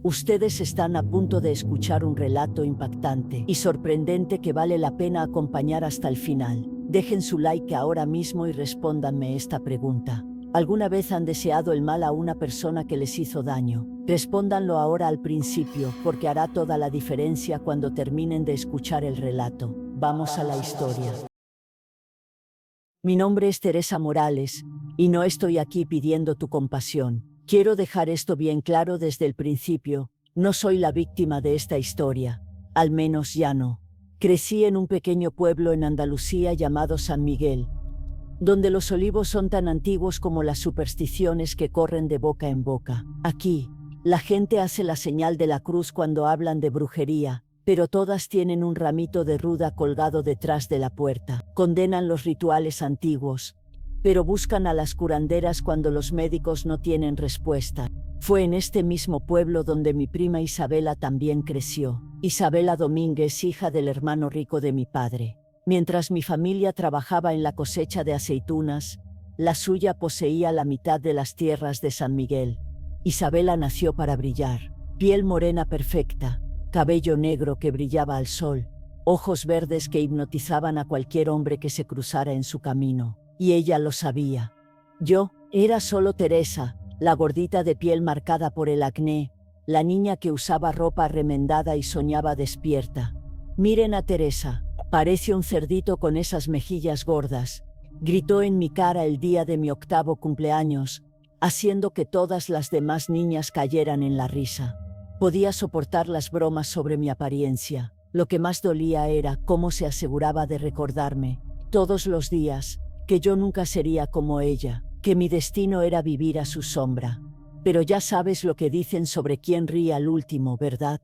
Ustedes están a punto de escuchar un relato impactante y sorprendente que vale la pena acompañar hasta el final. Dejen su like ahora mismo y respóndanme esta pregunta. ¿Alguna vez han deseado el mal a una persona que les hizo daño? Respóndanlo ahora al principio, porque hará toda la diferencia cuando terminen de escuchar el relato. Vamos a la historia. Mi nombre es Teresa Morales, y no estoy aquí pidiendo tu compasión. Quiero dejar esto bien claro desde el principio, no soy la víctima de esta historia, al menos ya no. Crecí en un pequeño pueblo en Andalucía llamado San Miguel, donde los olivos son tan antiguos como las supersticiones que corren de boca en boca. Aquí, la gente hace la señal de la cruz cuando hablan de brujería, pero todas tienen un ramito de ruda colgado detrás de la puerta. Condenan los rituales antiguos, pero buscan a las curanderas cuando los médicos no tienen respuesta. Fue en este mismo pueblo donde mi prima Isabela también creció. Isabela Domínguez, hija del hermano rico de mi padre. Mientras mi familia trabajaba en la cosecha de aceitunas, la suya poseía la mitad de las tierras de San Miguel. Isabela nació para brillar. Piel morena perfecta, cabello negro que brillaba al sol, ojos verdes que hipnotizaban a cualquier hombre que se cruzara en su camino. Y ella lo sabía. Yo era solo Teresa, la gordita de piel marcada por el acné, la niña que usaba ropa remendada y soñaba despierta. Miren a Teresa, parece un cerdito con esas mejillas gordas, gritó en mi cara el día de mi 8º cumpleaños, haciendo que todas las demás niñas cayeran en la risa. Podía soportar las bromas sobre mi apariencia. Lo que más dolía era cómo se aseguraba de recordarme, todos los días, que yo nunca sería como ella, que mi destino era vivir a su sombra. Pero ya sabes lo que dicen sobre quién ríe al último, ¿verdad?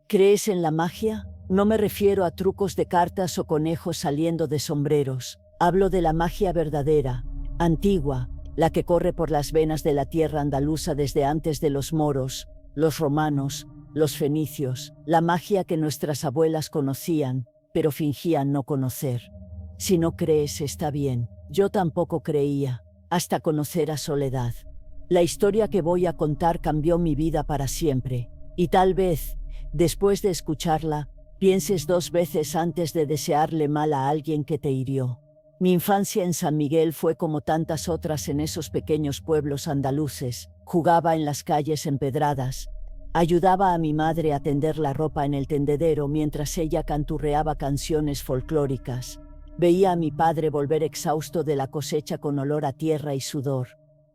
¿Crees en la magia? No me refiero a trucos de cartas o conejos saliendo de sombreros. Hablo de la magia verdadera, antigua, la que corre por las venas de la tierra andaluza desde antes de los moros, los romanos, los fenicios, la magia que nuestras abuelas conocían, pero fingían no conocer. Si no crees, está bien. Yo tampoco creía, hasta conocer a Soledad. La historia que voy a contar cambió mi vida para siempre, y tal vez, después de escucharla, pienses 2 veces antes de desearle mal a alguien que te hirió. Mi infancia en San Miguel fue como tantas otras en esos pequeños pueblos andaluces. Jugaba en las calles empedradas, ayudaba a mi madre a tender la ropa en el tendedero mientras ella canturreaba canciones folclóricas. Veía a mi padre volver exhausto de la cosecha con olor a tierra y sudor.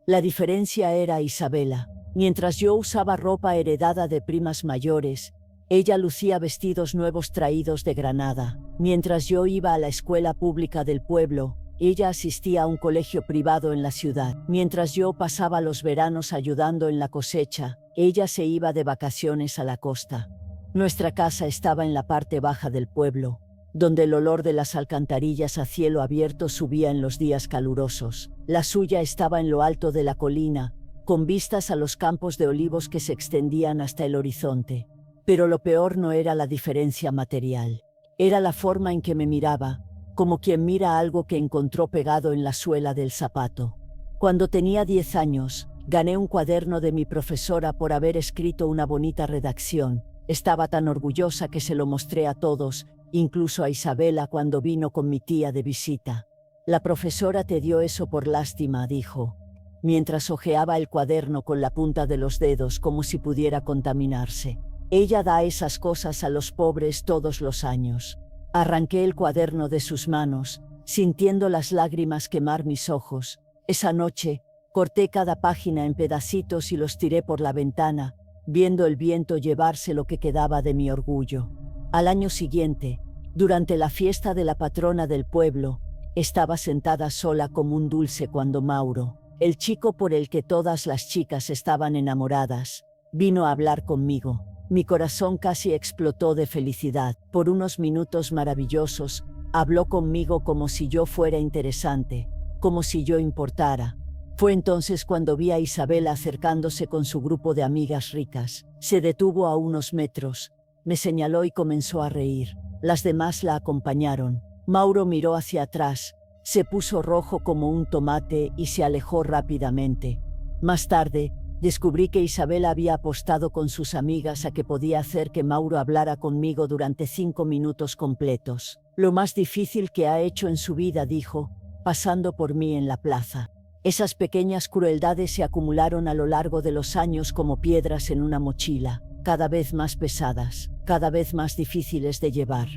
La diferencia era Isabela. Mientras yo usaba ropa heredada de primas mayores, ella lucía vestidos nuevos traídos de Granada. Mientras yo iba a la escuela pública del pueblo, ella asistía a un colegio privado en la ciudad. Mientras yo pasaba los veranos ayudando en la cosecha, ella se iba de vacaciones a la costa. Nuestra casa estaba en la parte baja del pueblo, donde el olor de las alcantarillas a cielo abierto subía en los días calurosos. La suya estaba en lo alto de la colina, con vistas a los campos de olivos que se extendían hasta el horizonte. Pero lo peor no era la diferencia material, era la forma en que me miraba, como quien mira algo que encontró pegado en la suela del zapato. Cuando tenía 10 años, gané un cuaderno de mi profesora por haber escrito una bonita redacción. Estaba tan orgullosa que se lo mostré a todos, incluso a Isabela cuando vino con mi tía de visita. La profesora te dio eso por lástima, dijo, mientras hojeaba el cuaderno con la punta de los dedos como si pudiera contaminarse. Ella da esas cosas a los pobres todos los años. Arranqué el cuaderno de sus manos, sintiendo las lágrimas quemar mis ojos. Esa noche, corté cada página en pedacitos y los tiré por la ventana, viendo el viento llevarse lo que quedaba de mi orgullo. Al año siguiente, durante la fiesta de la patrona del pueblo, estaba sentada sola como un dulce cuando Mauro, el chico por el que todas las chicas estaban enamoradas, vino a hablar conmigo. Mi corazón casi explotó de felicidad. Por unos minutos maravillosos, habló conmigo como si yo fuera interesante, como si yo importara. Fue entonces cuando vi a Isabela acercándose con su grupo de amigas ricas. Se detuvo a unos metros, me señaló y comenzó a reír. Las demás la acompañaron. Mauro miró hacia atrás, se puso rojo como un tomate y se alejó rápidamente. Más tarde, Descubrí que Isabela había apostado con sus amigas a que podía hacer que Mauro hablara conmigo durante 5 minutos completos. Lo más difícil que ha hecho en su vida, dijo, pasando por mí en la plaza. Esas pequeñas crueldades se acumularon a lo largo de los años como piedras en una mochila, cada vez más pesadas, cada vez más difíciles de llevar.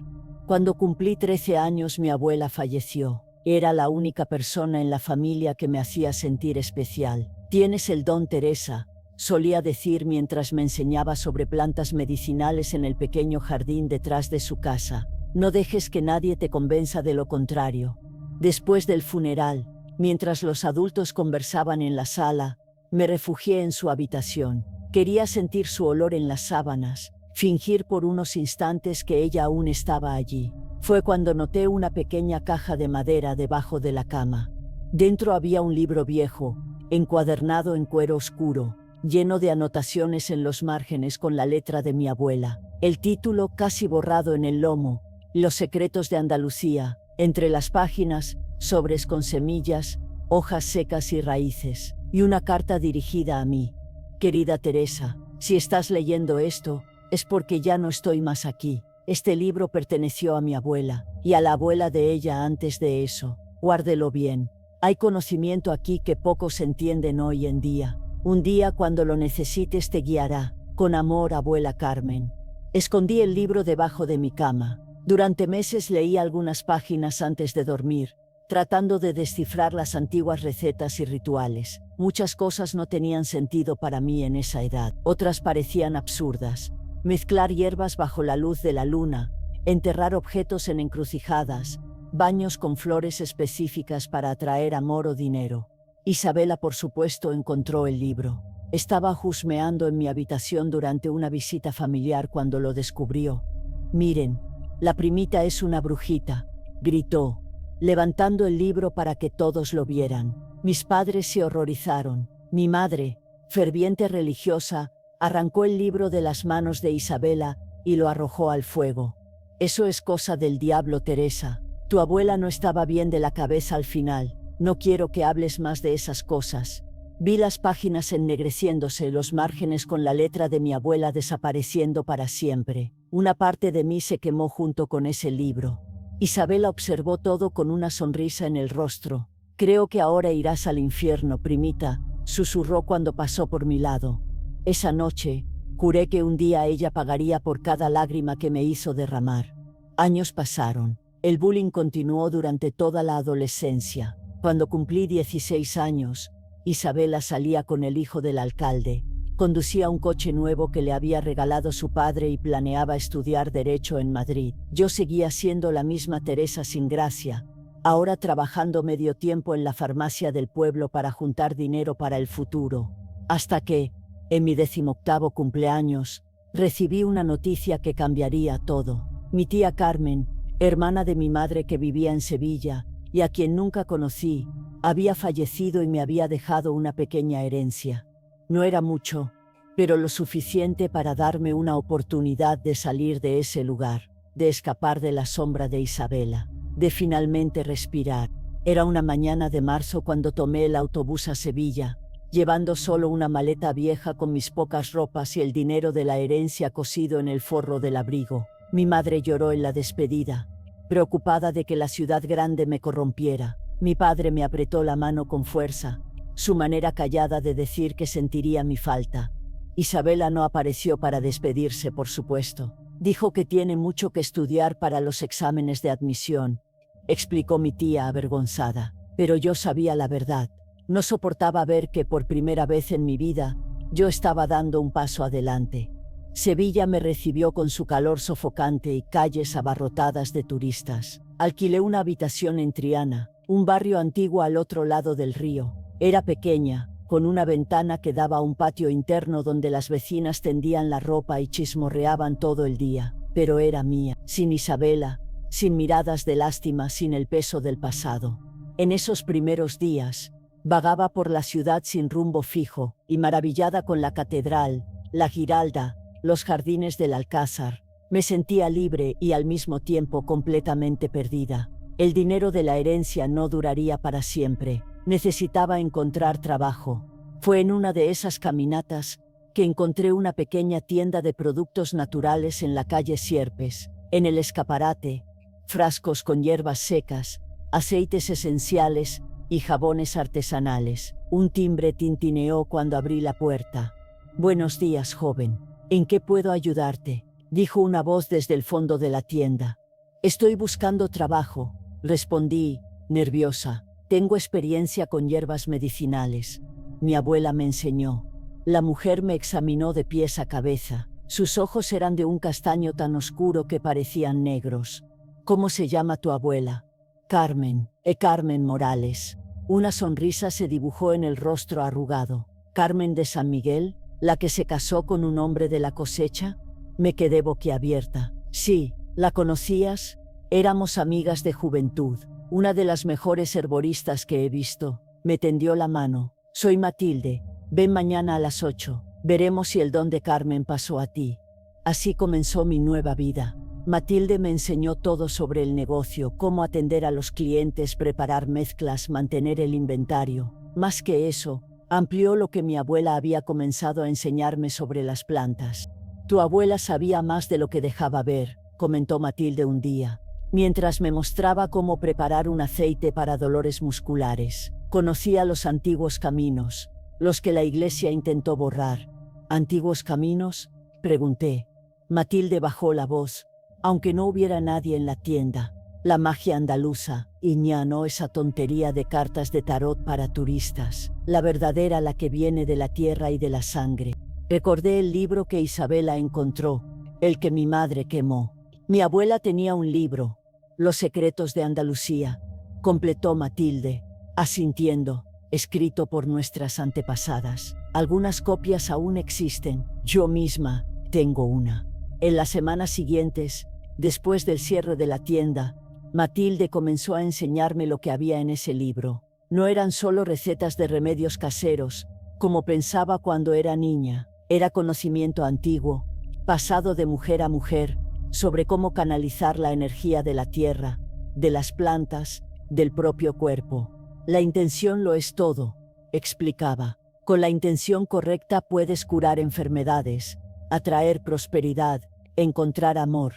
Cuando cumplí 13 años, mi abuela falleció. Era la única persona en la familia que me hacía sentir especial. Tienes el don, Teresa, solía decir mientras me enseñaba sobre plantas medicinales en el pequeño jardín detrás de su casa. No dejes que nadie te convenza de lo contrario. Después del funeral, mientras los adultos conversaban en la sala, me refugié en su habitación. Quería sentir su olor en las sábanas, fingir por unos instantes que ella aún estaba allí. Fue cuando noté una pequeña caja de madera debajo de la cama. Dentro había un libro viejo, encuadernado en cuero oscuro, lleno de anotaciones en los márgenes con la letra de mi abuela. El título, casi borrado en el lomo, Los secretos de Andalucía. Entre las páginas, sobres con semillas, hojas secas y raíces, y una carta dirigida a mí. Querida Teresa, si estás leyendo esto, es porque ya no estoy más aquí. Este libro perteneció a mi abuela, y a la abuela de ella antes de eso. Guárdelo bien. Hay conocimiento aquí que pocos entienden hoy en día. Un día cuando lo necesites te guiará. Con amor, abuela Carmen. Escondí el libro debajo de mi cama. Durante meses leí algunas páginas antes de dormir, tratando de descifrar las antiguas recetas y rituales. Muchas cosas no tenían sentido para mí en esa edad. Otras parecían absurdas. Mezclar hierbas bajo la luz de la luna, enterrar objetos en encrucijadas, baños con flores específicas para atraer amor o dinero. Isabela, por supuesto, encontró el libro. Estaba husmeando en mi habitación durante una visita familiar cuando lo descubrió. Miren, la primita es una brujita, gritó, levantando el libro para que todos lo vieran. Mis padres se horrorizaron. Mi madre, ferviente religiosa, arrancó el libro de las manos de Isabela y lo arrojó al fuego. Eso es cosa del diablo, Teresa. Tu abuela no estaba bien de la cabeza al final. No quiero que hables más de esas cosas. Vi las páginas ennegreciéndose, los márgenes con la letra de mi abuela desapareciendo para siempre. Una parte de mí se quemó junto con ese libro. Isabela observó todo con una sonrisa en el rostro. Creo que ahora irás al infierno, primita, susurró cuando pasó por mi lado. Esa noche, juré que un día ella pagaría por cada lágrima que me hizo derramar. Años pasaron. El bullying continuó durante toda la adolescencia. Cuando cumplí 16 años, Isabela salía con el hijo del alcalde. Conducía un coche nuevo que le había regalado su padre y planeaba estudiar Derecho en Madrid. Yo seguía siendo la misma Teresa sin gracia, ahora trabajando medio tiempo en la farmacia del pueblo para juntar dinero para el futuro. Hasta que, en mi 18º cumpleaños, recibí una noticia que cambiaría todo. Mi tía Carmen, hermana de mi madre que vivía en Sevilla, y a quien nunca conocí, había fallecido y me había dejado una pequeña herencia. No era mucho, pero lo suficiente para darme una oportunidad de salir de ese lugar, de escapar de la sombra de Isabela, de finalmente respirar. Era una mañana de marzo cuando tomé el autobús a Sevilla, llevando solo una maleta vieja con mis pocas ropas y el dinero de la herencia cosido en el forro del abrigo. Mi madre lloró en la despedida, preocupada de que la ciudad grande me corrompiera. Mi padre me apretó la mano con fuerza, su manera callada de decir que sentiría mi falta. Isabela no apareció para despedirse, por supuesto. Dijo que tiene mucho que estudiar para los exámenes de admisión, explicó mi tía avergonzada. Pero yo sabía la verdad. No soportaba ver que por primera vez en mi vida, yo estaba dando un paso adelante. Sevilla me recibió con su calor sofocante y calles abarrotadas de turistas. Alquilé una habitación en Triana, un barrio antiguo al otro lado del río. Era pequeña, con una ventana que daba a un patio interno donde las vecinas tendían la ropa y chismorreaban todo el día. Pero era mía, sin Isabela, sin miradas de lástima, sin el peso del pasado. En esos primeros días, vagaba por la ciudad sin rumbo fijo, y maravillada con la catedral, la Giralda, los jardines del Alcázar. Me sentía libre y al mismo tiempo completamente perdida. El dinero de la herencia no duraría para siempre. Necesitaba encontrar trabajo. Fue en una de esas caminatas que encontré una pequeña tienda de productos naturales en la calle Sierpes. En el escaparate, frascos con hierbas secas, aceites esenciales y jabones artesanales. Un timbre tintineó cuando abrí la puerta. «Buenos días, joven. ¿En qué puedo ayudarte?», dijo una voz desde el fondo de la tienda. «Estoy buscando trabajo», respondí, nerviosa. «Tengo experiencia con hierbas medicinales. Mi abuela me enseñó». La mujer me examinó de pies a cabeza. Sus ojos eran de un castaño tan oscuro que parecían negros. «¿Cómo se llama tu abuela?» «Carmen, Carmen Morales». Una sonrisa se dibujó en el rostro arrugado. «¿Carmen de San Miguel, la que se casó con un hombre de la cosecha?». Me quedé boquiabierta. «Sí, ¿la conocías? Éramos amigas de juventud. Una de las mejores herboristas que he visto». Me tendió la mano. «Soy Matilde. Ven mañana a las 8. Veremos si el don de Carmen pasó a ti». Así comenzó mi nueva vida. Matilde me enseñó todo sobre el negocio, cómo atender a los clientes, preparar mezclas, mantener el inventario. Más que eso, amplió lo que mi abuela había comenzado a enseñarme sobre las plantas. «Tu abuela sabía más de lo que dejaba ver», comentó Matilde un día, mientras me mostraba cómo preparar un aceite para dolores musculares. «Conocía los antiguos caminos, los que la iglesia intentó borrar». «¿Antiguos caminos?», pregunté. Matilde bajó la voz. «Aunque no hubiera nadie en la tienda, la magia andaluza, y ya no esa tontería de cartas de tarot para turistas, la verdadera, la que viene de la tierra y de la sangre». Recordé el libro que Isabela encontró, el que mi madre quemó. «Mi abuela tenía un libro, Los secretos de Andalucía», completó Matilde, asintiendo, «escrito por nuestras antepasadas. Algunas copias aún existen. Yo misma tengo una». En las semanas siguientes, después del cierre de la tienda, Matilde comenzó a enseñarme lo que había en ese libro. No eran solo recetas de remedios caseros, como pensaba cuando era niña. Era conocimiento antiguo, pasado de mujer a mujer, sobre cómo canalizar la energía de la tierra, de las plantas, del propio cuerpo. «La intención lo es todo», explicaba. «Con la intención correcta puedes curar enfermedades, atraer prosperidad, encontrar amor».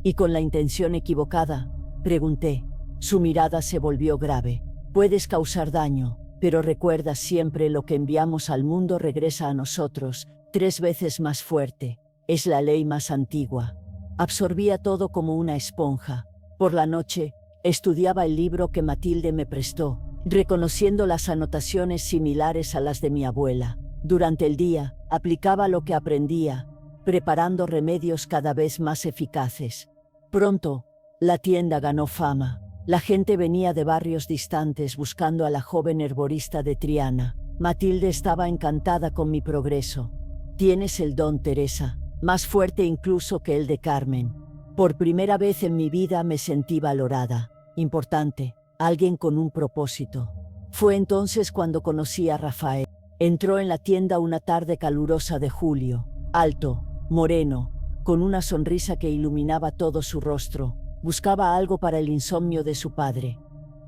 «¿Y con la intención equivocada?», pregunté. Su mirada se volvió grave. «Puedes causar daño, pero recuerda siempre lo que enviamos al mundo regresa a nosotros, 3 veces más fuerte. Es la ley más antigua». Absorbía todo como una esponja. Por la noche, estudiaba el libro que Matilde me prestó, reconociendo las anotaciones similares a las de mi abuela. Durante el día, aplicaba lo que aprendía, preparando remedios cada vez más eficaces. Pronto, la tienda ganó fama. La gente venía de barrios distantes buscando a la joven herborista de Triana. Matilde estaba encantada con mi progreso. «Tienes el don, Teresa, más fuerte incluso que el de Carmen». Por primera vez en mi vida me sentí valorada, importante, alguien con un propósito. Fue entonces cuando conocí a Rafael. Entró en la tienda una tarde calurosa de julio, alto, moreno, con una sonrisa que iluminaba todo su rostro. Buscaba algo para el insomnio de su padre.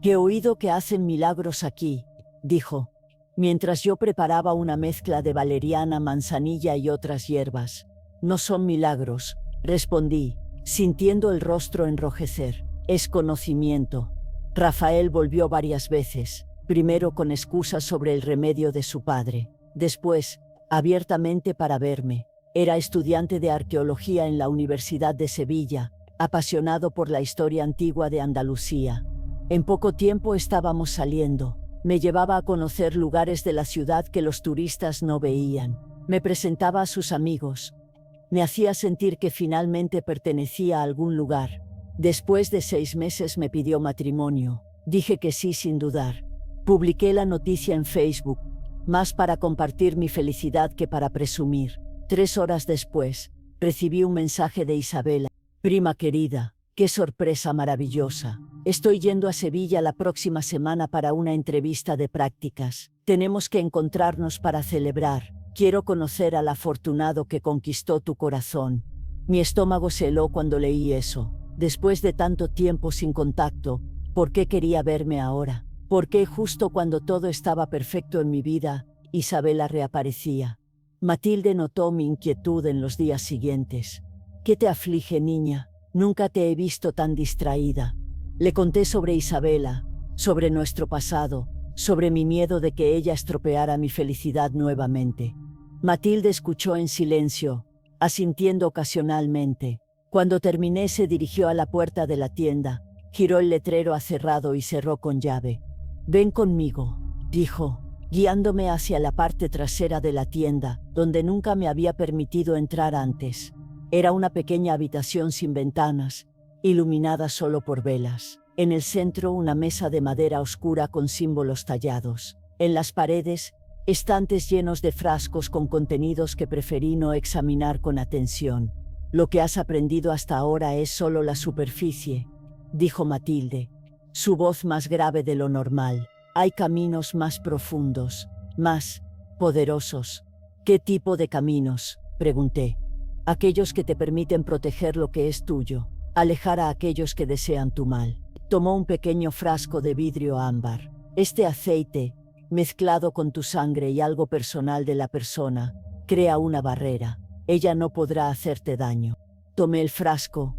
«He oído que hacen milagros aquí», dijo, mientras yo preparaba una mezcla de valeriana, manzanilla y otras hierbas. «No son milagros», respondí, sintiendo el rostro enrojecer. «Es conocimiento». Rafael volvió varias veces, primero con excusas sobre el remedio de su padre, después, abiertamente para verme. Era estudiante de arqueología en la Universidad de Sevilla, apasionado por la historia antigua de Andalucía. En poco tiempo estábamos saliendo. Me llevaba a conocer lugares de la ciudad que los turistas no veían. Me presentaba a sus amigos. Me hacía sentir que finalmente pertenecía a algún lugar. Después de 6 meses me pidió matrimonio. Dije que sí sin dudar. Publiqué la noticia en Facebook, más para compartir mi felicidad que para presumir. 3 horas después, recibí un mensaje de Isabela. «Prima querida, qué sorpresa maravillosa. Estoy yendo a Sevilla la próxima semana para una entrevista de prácticas. Tenemos que encontrarnos para celebrar. Quiero conocer al afortunado que conquistó tu corazón». Mi estómago se heló cuando leí eso. Después de tanto tiempo sin contacto, ¿por qué quería verme ahora? ¿Por qué justo cuando todo estaba perfecto en mi vida Isabela reaparecía. Matilde notó mi inquietud en los días siguientes. ¿Qué te aflige, niña? Nunca te he visto tan distraída. Le conté sobre Isabela, sobre nuestro pasado, sobre mi miedo de que ella estropeara mi felicidad nuevamente. Matilde escuchó en silencio, asintiendo ocasionalmente. Cuando terminé, se dirigió a la puerta de la tienda, giró el letrero a cerrado y cerró con llave. «Ven conmigo», dijo, guiándome hacia la parte trasera de la tienda, donde nunca me había permitido entrar antes. Era una pequeña habitación sin ventanas, iluminada solo por velas. En el centro, una mesa de madera oscura con símbolos tallados. En las paredes, estantes llenos de frascos con contenidos que preferí no examinar con atención. «Lo que has aprendido hasta ahora es solo la superficie», dijo Matilde, su voz más grave de lo normal. «Hay caminos más profundos, más poderosos». «¿Qué tipo de caminos?», pregunté. «Aquellos que te permiten proteger lo que es tuyo, alejar a aquellos que desean tu mal». Tomó un pequeño frasco de vidrio ámbar. «Este aceite, mezclado con tu sangre y algo personal de la persona, crea una barrera. Ella no podrá hacerte daño». Tomé el frasco,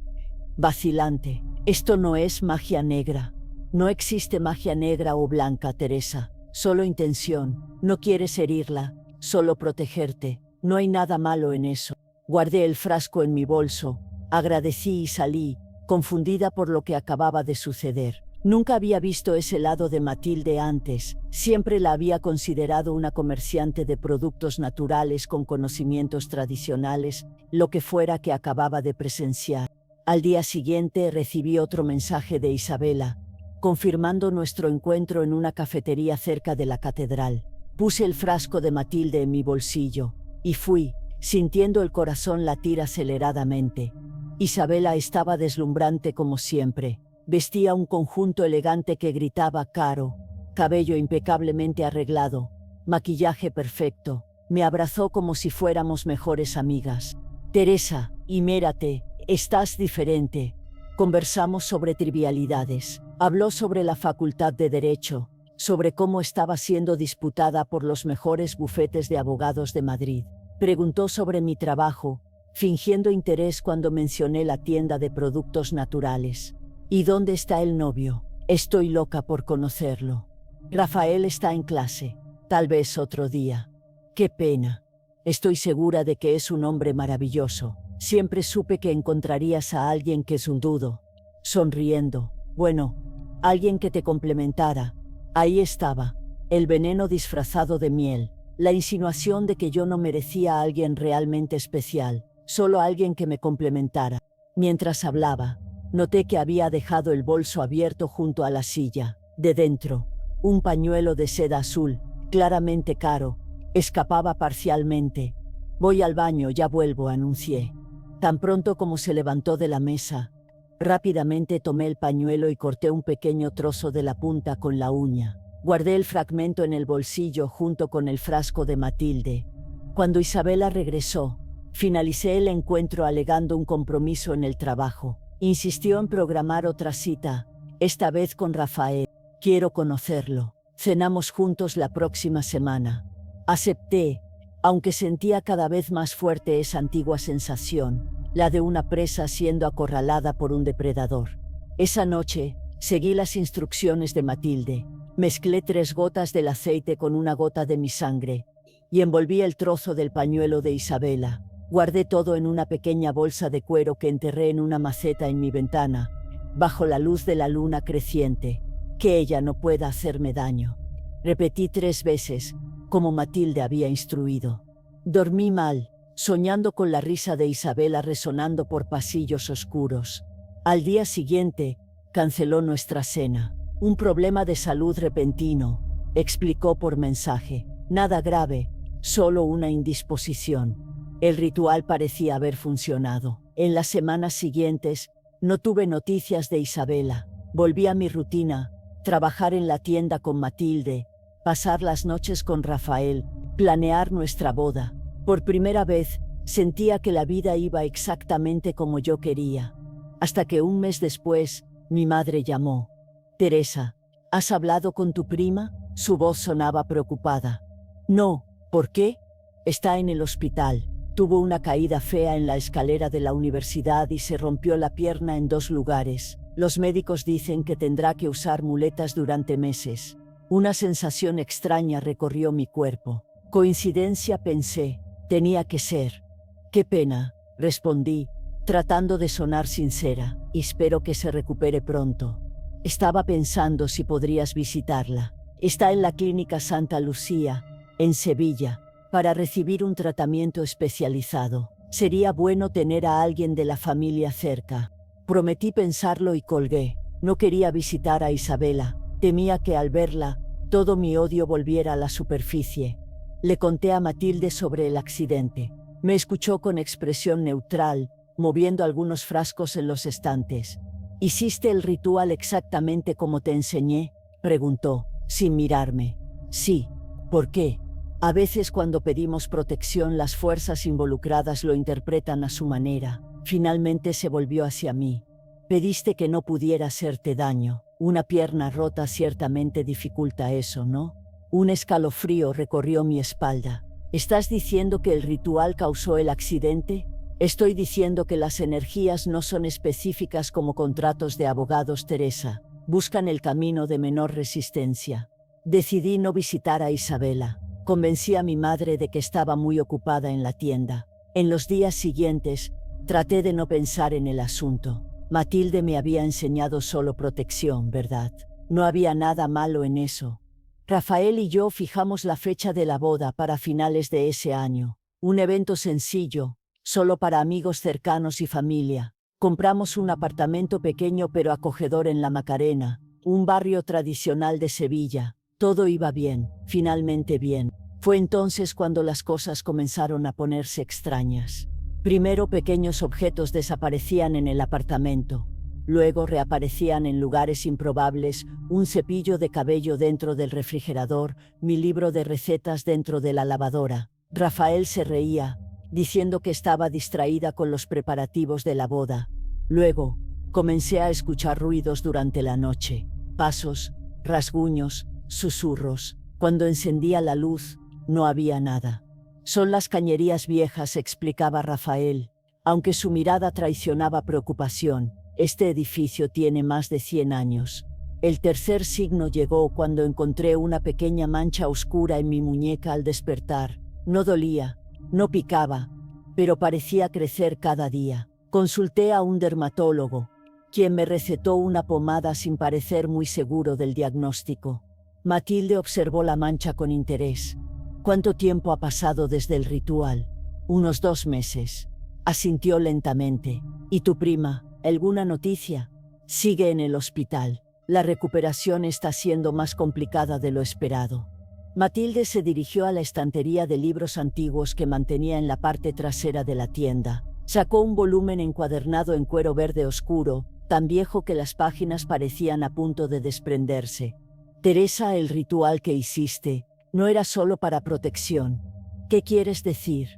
vacilante. «Esto no es magia negra. No existe magia negra o blanca, Teresa. Solo intención. No quieres herirla, solo protegerte. No hay nada malo en eso». Guardé el frasco en mi bolso, agradecí y salí, confundida por lo que acababa de suceder. Nunca había visto ese lado de Matilde antes. Siempre la había considerado una comerciante de productos naturales con conocimientos tradicionales, lo que fuera que acababa de presenciar. Al día siguiente recibí otro mensaje de Isabela, confirmando nuestro encuentro en una cafetería cerca de la catedral. Puse el frasco de Matilde en mi bolsillo y fui, sintiendo el corazón latir aceleradamente. Isabela estaba deslumbrante como siempre. Vestía un conjunto elegante que gritaba caro, cabello impecablemente arreglado, maquillaje perfecto. Me abrazó como si fuéramos mejores amigas. «Teresa, y mírate, estás diferente». Conversamos sobre trivialidades. Habló sobre la Facultad de Derecho, sobre cómo estaba siendo disputada por los mejores bufetes de abogados de Madrid. Preguntó sobre mi trabajo, fingiendo interés cuando mencioné la tienda de productos naturales. «¿Y dónde está el novio? Estoy loca por conocerlo». «Rafael está en clase. Tal vez otro día». «Qué pena. Estoy segura de que es un hombre maravilloso. Siempre supe que encontrarías a alguien que es un dudo». Sonriendo. «Bueno, alguien que te complementara». Ahí estaba, el veneno disfrazado de miel, la insinuación de que yo no merecía a alguien realmente especial, solo alguien que me complementara. Mientras hablaba, noté que había dejado el bolso abierto junto a la silla. De dentro, un pañuelo de seda azul, claramente caro, escapaba parcialmente. «Voy al baño, ya vuelvo», anuncié. Tan pronto como se levantó de la mesa, rápidamente tomé el pañuelo y corté un pequeño trozo de la punta con la uña. Guardé el fragmento en el bolsillo junto con el frasco de Matilde. Cuando Isabela regresó, finalicé el encuentro alegando un compromiso en el trabajo. Insistió en programar otra cita, esta vez con Rafael. «Quiero conocerlo. Cenamos juntos la próxima semana». Acepté, aunque sentía cada vez más fuerte esa antigua sensación, la de una presa siendo acorralada por un depredador. Esa noche, seguí las instrucciones de Matilde. Mezclé 3 gotas del aceite con una gota de mi sangre y envolví el trozo del pañuelo de Isabela. Guardé todo en una pequeña bolsa de cuero que enterré en una maceta en mi ventana, bajo la luz de la luna creciente. «Que ella no pueda hacerme daño». Repetí 3 veces, como Matilde había instruido. Dormí mal, soñando con la risa de Isabela resonando por pasillos oscuros. Al día siguiente, canceló nuestra cena. «Un problema de salud repentino», explicó por mensaje. «Nada grave, solo una indisposición». El ritual parecía haber funcionado. En las semanas siguientes, no tuve noticias de Isabela. Volví a mi rutina, trabajar en la tienda con Matilde, pasar las noches con Rafael, planear nuestra boda. Por primera vez, sentía que la vida iba exactamente como yo quería. Hasta que un mes después, mi madre llamó. «Teresa, ¿has hablado con tu prima?». Su voz sonaba preocupada. No, ¿por qué? Está en el hospital. Tuvo una caída fea en la escalera de la universidad y se rompió la pierna en 2 lugares. Los médicos dicen que tendrá que usar muletas durante meses. Una sensación extraña recorrió mi cuerpo. Coincidencia, pensé. Tenía que ser. Qué pena, respondí, tratando de sonar sincera. Espero que se recupere pronto. Estaba pensando si podrías visitarla. Está en la Clínica Santa Lucía, en Sevilla, para recibir un tratamiento especializado. Sería bueno tener a alguien de la familia cerca. Prometí pensarlo y colgué. No quería visitar a Isabela. Temía que al verla, todo mi odio volviera a la superficie. Le conté a Matilde sobre el accidente. Me escuchó con expresión neutral, moviendo algunos frascos en los estantes. ¿Hiciste el ritual exactamente como te enseñé?, preguntó, sin mirarme. Sí. ¿Por qué? A veces cuando pedimos protección las fuerzas involucradas lo interpretan a su manera. Finalmente se volvió hacia mí. Pediste que no pudiera hacerte daño. Una pierna rota ciertamente dificulta eso, ¿no? Un escalofrío recorrió mi espalda. ¿Estás diciendo que el ritual causó el accidente? Estoy diciendo que las energías no son específicas como contratos de abogados, Teresa. Buscan el camino de menor resistencia. Decidí no visitar a Isabela. Convencí a mi madre de que estaba muy ocupada en la tienda. En los días siguientes, traté de no pensar en el asunto. Matilde me había enseñado solo protección, ¿verdad? No había nada malo en eso. Rafael y yo fijamos la fecha de la boda para finales de ese año. Un evento sencillo, solo para amigos cercanos y familia. Compramos un apartamento pequeño pero acogedor en La Macarena, un barrio tradicional de Sevilla. Todo iba bien, finalmente bien. Fue entonces cuando las cosas comenzaron a ponerse extrañas. Primero pequeños objetos desaparecían en el apartamento. Luego reaparecían en lugares improbables, un cepillo de cabello dentro del refrigerador, mi libro de recetas dentro de la lavadora. Rafael se reía, diciendo que estaba distraída con los preparativos de la boda. Luego, comencé a escuchar ruidos durante la noche. Pasos, rasguños, susurros. Cuando encendía la luz, no había nada. Son las cañerías viejas, explicaba Rafael. Aunque su mirada traicionaba preocupación, este edificio tiene más de 100 años. El tercer signo llegó cuando encontré una pequeña mancha oscura en mi muñeca al despertar. No dolía, no picaba, pero parecía crecer cada día. Consulté a un dermatólogo, quien me recetó una pomada sin parecer muy seguro del diagnóstico. Matilde observó la mancha con interés. ¿Cuánto tiempo ha pasado desde el ritual? Unos 2 meses. Asintió lentamente. ¿Y tu prima? ¿Alguna noticia? Sigue en el hospital. La recuperación está siendo más complicada de lo esperado. Matilde se dirigió a la estantería de libros antiguos que mantenía en la parte trasera de la tienda. Sacó un volumen encuadernado en cuero verde oscuro, tan viejo que las páginas parecían a punto de desprenderse. Teresa, el ritual que hiciste no era solo para protección. ¿Qué quieres decir?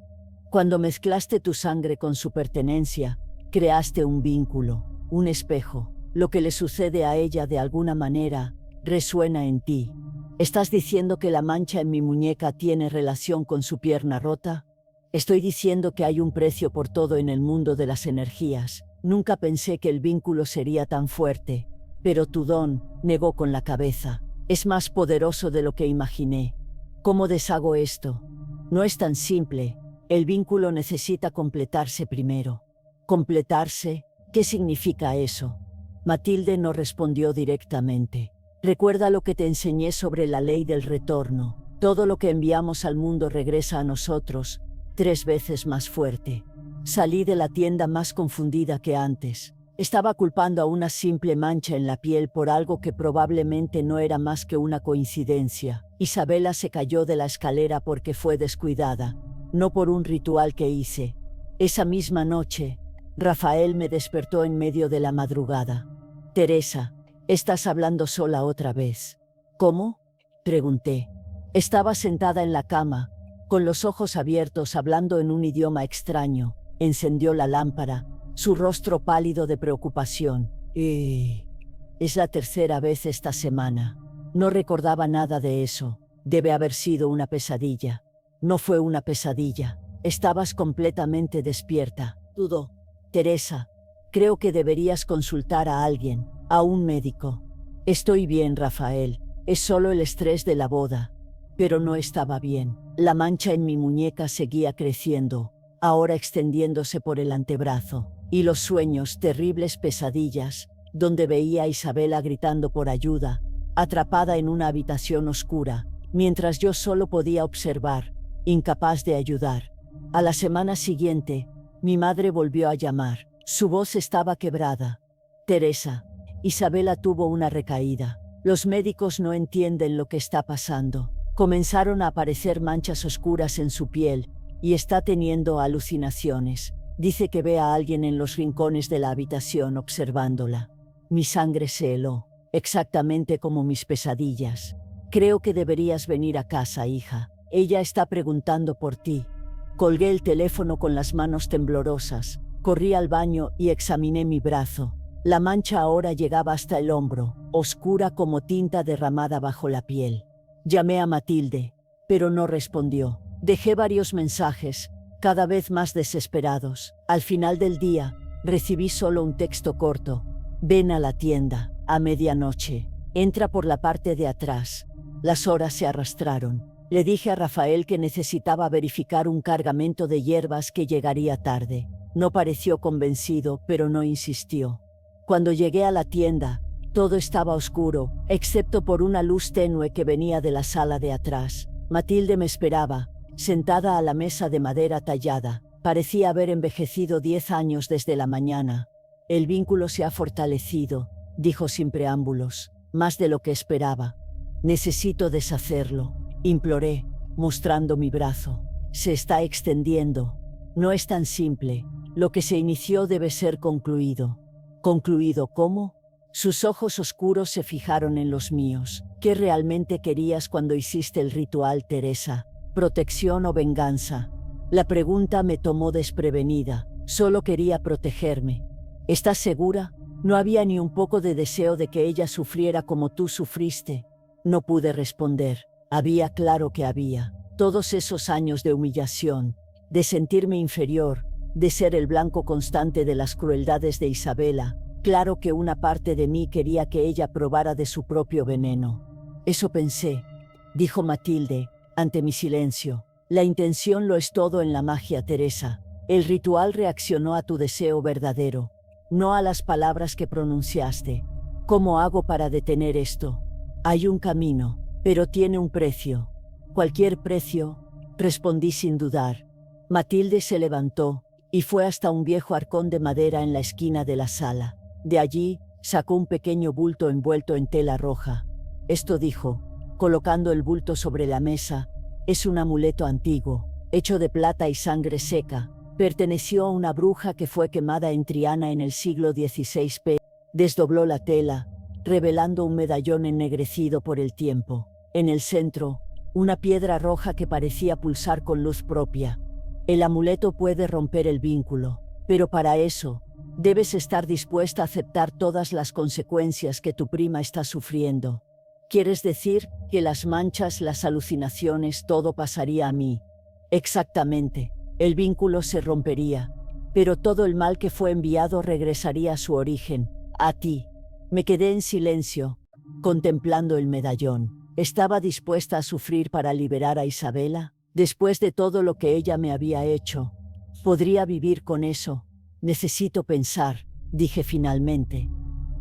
Cuando mezclaste tu sangre con su pertenencia, creaste un vínculo, un espejo. Lo que le sucede a ella de alguna manera resuena en ti. ¿Estás diciendo que la mancha en mi muñeca tiene relación con su pierna rota? Estoy diciendo que hay un precio por todo en el mundo de las energías. Nunca pensé que el vínculo sería tan fuerte. Pero tu don, negó con la cabeza, es más poderoso de lo que imaginé. ¿Cómo deshago esto? No es tan simple. El vínculo necesita completarse primero. ¿Completarse? ¿Qué significa eso? Matilde no respondió directamente. Recuerda lo que te enseñé sobre la ley del retorno. Todo lo que enviamos al mundo regresa a nosotros, 3 veces más fuerte. Salí de la tienda más confundida que antes. Estaba culpando a una simple mancha en la piel por algo que probablemente no era más que una coincidencia. Isabela se cayó de la escalera porque fue descuidada, no por un ritual que hice. Esa misma noche, Rafael me despertó en medio de la madrugada. Teresa, estás hablando sola otra vez. ¿Cómo? Pregunté. Estaba sentada en la cama, con los ojos abiertos, hablando en un idioma extraño. Encendió la lámpara, su rostro pálido de preocupación. Es la 3ª vez esta semana. No recordaba nada de eso. Debe haber sido una pesadilla. No fue una pesadilla. Estabas completamente despierta. Dudó. Teresa, creo que deberías consultar a alguien, a un médico. Estoy bien, Rafael. Es solo el estrés de la boda. Pero no estaba bien. La mancha en mi muñeca seguía creciendo, ahora extendiéndose por el antebrazo. Y los sueños, terribles pesadillas, donde veía a Isabela gritando por ayuda, atrapada en una habitación oscura, mientras yo solo podía observar, incapaz de ayudar. A la semana siguiente, mi madre volvió a llamar. Su voz estaba quebrada. Teresa, Isabela tuvo una recaída. Los médicos no entienden lo que está pasando. Comenzaron a aparecer manchas oscuras en su piel y está teniendo alucinaciones. Dice que ve a alguien en los rincones de la habitación observándola. Mi sangre se heló, exactamente como mis pesadillas. Creo que deberías venir a casa, hija. Ella está preguntando por ti. Colgué el teléfono con las manos temblorosas. Corrí al baño y examiné mi brazo. La mancha ahora llegaba hasta el hombro, oscura como tinta derramada bajo la piel. Llamé a Matilde, pero no respondió. Dejé varios mensajes, cada vez más desesperados. Al final del día, recibí solo un texto corto. Ven a la tienda, a medianoche. Entra por la parte de atrás. Las horas se arrastraron. Le dije a Rafael que necesitaba verificar un cargamento de hierbas que llegaría tarde. No pareció convencido, pero no insistió. Cuando llegué a la tienda, todo estaba oscuro, excepto por una luz tenue que venía de la sala de atrás. Matilde me esperaba, sentada a la mesa de madera tallada. Parecía haber envejecido 10 años desde la mañana. El vínculo se ha fortalecido, dijo sin preámbulos, más de lo que esperaba. Necesito deshacerlo, imploré, mostrando mi brazo. Se está extendiendo. No es tan simple. Lo que se inició debe ser concluido. ¿Concluido cómo? Sus ojos oscuros se fijaron en los míos. ¿Qué realmente querías cuando hiciste el ritual, Teresa? ¿Protección o venganza? La pregunta me tomó desprevenida. Solo quería protegerme. ¿Estás segura? No había ni un poco de deseo de que ella sufriera como tú sufriste. No pude responder. Había, claro que había. Todos esos años de humillación, de sentirme inferior, de ser el blanco constante de las crueldades de Isabela. Claro que una parte de mí quería que ella probara de su propio veneno. Eso pensé, dijo Matilde, ante mi silencio. La intención lo es todo en la magia, Teresa. El ritual reaccionó a tu deseo verdadero, no a las palabras que pronunciaste. ¿Cómo hago para detener esto? Hay un camino, pero tiene un precio. Cualquier precio, respondí sin dudar. Matilde se levantó y fue hasta un viejo arcón de madera en la esquina de la sala. De allí, sacó un pequeño bulto envuelto en tela roja. Esto dijo, colocando el bulto sobre la mesa, es un amuleto antiguo, hecho de plata y sangre seca. Perteneció a una bruja que fue quemada en Triana en el siglo XVI. Desdobló la tela, revelando un medallón ennegrecido por el tiempo. En el centro, una piedra roja que parecía pulsar con luz propia. El amuleto puede romper el vínculo, pero para eso, debes estar dispuesta a aceptar todas las consecuencias que tu prima está sufriendo. ¿Quieres decir que las manchas, las alucinaciones, todo pasaría a mí? Exactamente, el vínculo se rompería, pero todo el mal que fue enviado regresaría a su origen, a ti. Me quedé en silencio, contemplando el medallón. ¿Estaba dispuesta a sufrir para liberar a Isabela? Después de todo lo que ella me había hecho, ¿podría vivir con eso? Necesito pensar, dije finalmente.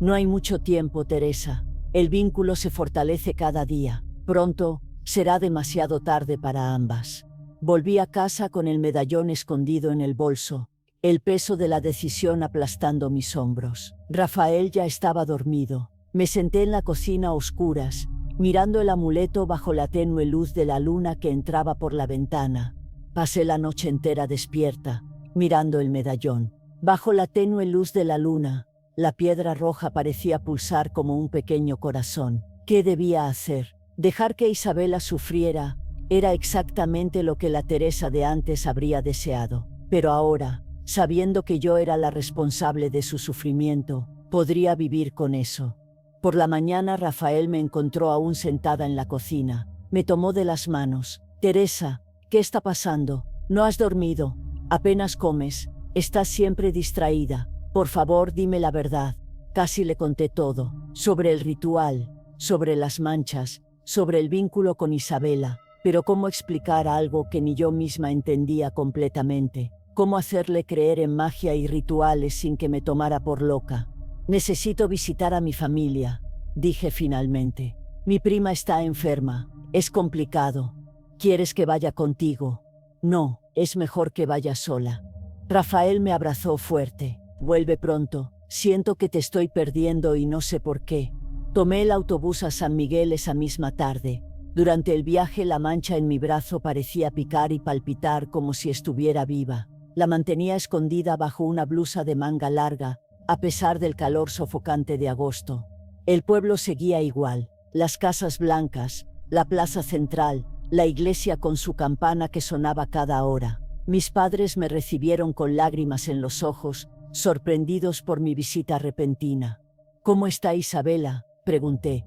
No hay mucho tiempo, Teresa. El vínculo se fortalece cada día. Pronto, será demasiado tarde para ambas. Volví a casa con el medallón escondido en el bolso, el peso de la decisión aplastando mis hombros. Rafael ya estaba dormido. Me senté en la cocina a oscuras, mirando el amuleto bajo la tenue luz de la luna que entraba por la ventana. Pasé la noche entera despierta, mirando el medallón. Bajo la tenue luz de la luna, la piedra roja parecía pulsar como un pequeño corazón. ¿Qué debía hacer? Dejar que Isabela sufriera era exactamente lo que la Teresa de antes habría deseado. Pero ahora, sabiendo que yo era la responsable de su sufrimiento, podría vivir con eso. Por la mañana Rafael me encontró aún sentada en la cocina. Me tomó de las manos. Teresa, ¿qué está pasando? ¿No has dormido? Apenas comes. Estás siempre distraída. Por favor, dime la verdad. Casi le conté todo. Sobre el ritual, sobre las manchas, sobre el vínculo con Isabela. Pero ¿cómo explicar algo que ni yo misma entendía completamente? ¿Cómo hacerle creer en magia y rituales sin que me tomara por loca? Necesito visitar a mi familia, dije finalmente. Mi prima está enferma. Es complicado. ¿Quieres que vaya contigo? No, es mejor que vaya sola. Rafael me abrazó fuerte. Vuelve pronto. Siento que te estoy perdiendo y no sé por qué. Tomé el autobús a San Miguel esa misma tarde. Durante el viaje la mancha en mi brazo parecía picar y palpitar como si estuviera viva. La mantenía escondida bajo una blusa de manga larga, a pesar del calor sofocante de agosto. El pueblo seguía igual. Las casas blancas, la plaza central, la iglesia con su campana que sonaba cada hora. Mis padres me recibieron con lágrimas en los ojos, sorprendidos por mi visita repentina. ¿Cómo está Isabela?, pregunté,